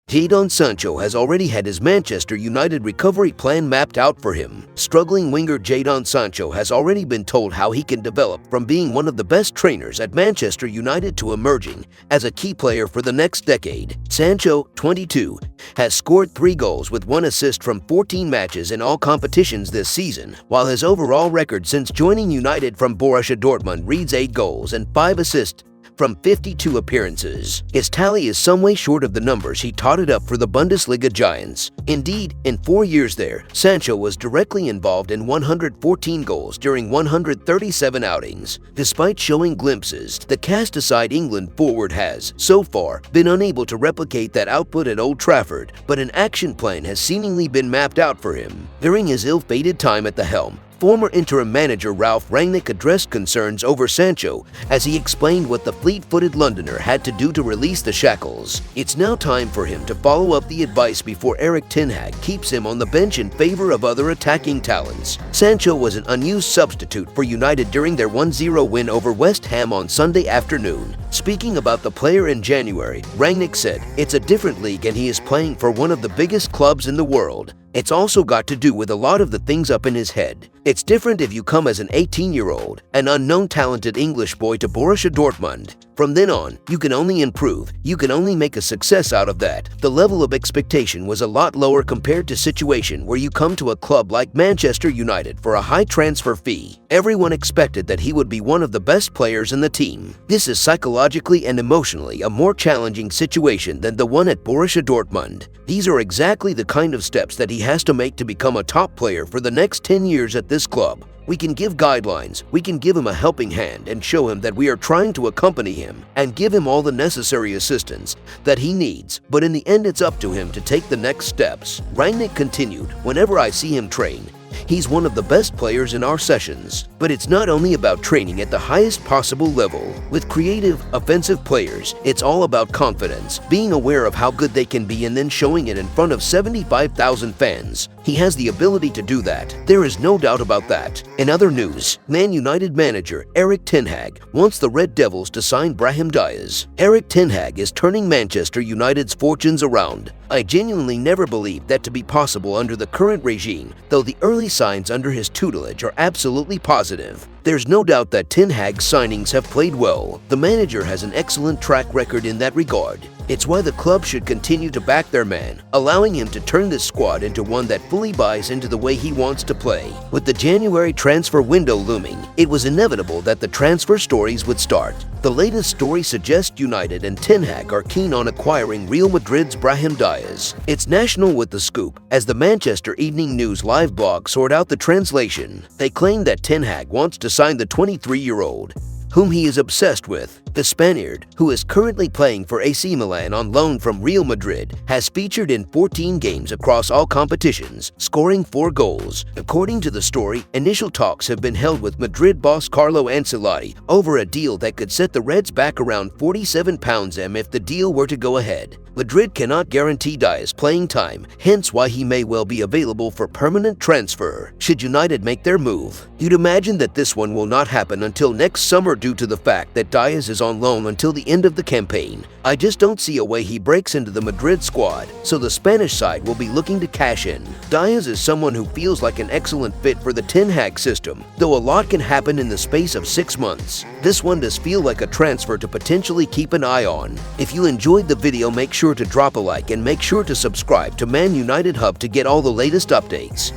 Jaydon Sancho has already had his Manchester United recovery plan mapped out for him. Struggling winger Jaydon Sancho has already been told how he can develop from being one of the best trainers at Manchester United to emerging as a key player for the next decade. Sancho, 22, has scored 3 goals with 1 assist from 14 matches in all competitions this season, while his overall record since joining United from Borussia Dortmund reads 8 goals and 5 assists from 52 appearances. His tally is some way short of the numbers he totted up for the Bundesliga giants. Indeed, in 4 years there, Sancho was directly involved in 114 goals during 137 outings. Despite showing glimpses, the cast-aside England forward has, so far, been unable to replicate that output at Old Trafford, but an action plan has seemingly been mapped out for him. During his ill-fated time at the helm, former interim manager Ralf Rangnick addressed concerns over Sancho as he explained what the fleet-footed Londoner had to do to release the shackles. It's now time for him to follow up the advice before Erik ten Hag keeps him on the bench in favor of other attacking talents. Sancho was an unused substitute for United during their 1-0 win over West Ham on Sunday afternoon. Speaking about the player in January, Rangnick said, "It's a different league and he is playing for one of the biggest clubs in the world. It's also got to do with a lot of the things up in his head. It's different if you come as an 18-year-old, an unknown talented English boy to Borussia Dortmund. From then on, you can only improve. You can only make a success out of that." The level of expectation was a lot lower compared to situation where you come to a club like Manchester United for a high transfer fee. Everyone expected that he would be one of the best players in the team. This is psychologically and emotionally a more challenging situation than the one at Borussia Dortmund. These are exactly the kind of steps that he has to make to become a top player for the next 10 years at this club. We can give guidelines, we can give him a helping hand and show him that we are trying to accompany him and give him all the necessary assistance that he needs, but in the end it's up to him to take the next steps. Rangnick continued, "Whenever I see him train, he's one of the best players in our sessions. But it's not only about training at the highest possible level. With creative, offensive players, it's all about confidence, being aware of how good they can be and then showing it in front of 75,000 fans. He has the ability to do that. There is no doubt about that." In other news, Man United manager Erik ten Hag wants the Red Devils to sign Brahim Diaz. Erik ten Hag is turning Manchester United's fortunes around. "I genuinely never believed that to be possible under the current regime, though the early signs under his tutelage are absolutely positive. There's no doubt that ten Hag's signings have played well. The manager has an excellent track record in that regard. It's why the club should continue to back their man, allowing him to turn this squad into one that fully buys into the way he wants to play." With the January transfer window looming, it was inevitable that the transfer stories would start. The latest story suggests United and ten Hag are keen on acquiring Real Madrid's Brahim Diaz. It's national with the scoop, as the Manchester Evening News live blog sorted out the translation. They claim that ten Hag wants to sign the 23-year-old, whom he is obsessed with. The Spaniard, who is currently playing for AC Milan on loan from Real Madrid, has featured in 14 games across all competitions, scoring 4 goals. According to the story, initial talks have been held with Madrid boss Carlo Ancelotti over a deal that could set the Reds back around £47 if the deal were to go ahead. Madrid cannot guarantee Diaz playing time, hence why he may well be available for permanent transfer should United make their move. You'd imagine that this one will not happen until next summer due to the fact that Diaz is on loan until the end of the campaign. I just don't see a way he breaks into the Madrid squad, so the Spanish side will be looking to cash in. Diaz is someone who feels like an excellent fit for the ten Hag system, though a lot can happen in the space of 6 months. This one does feel like a transfer to potentially keep an eye on. If you enjoyed the video, make sure to drop a like and make sure to subscribe to Man United Hub to get all the latest updates.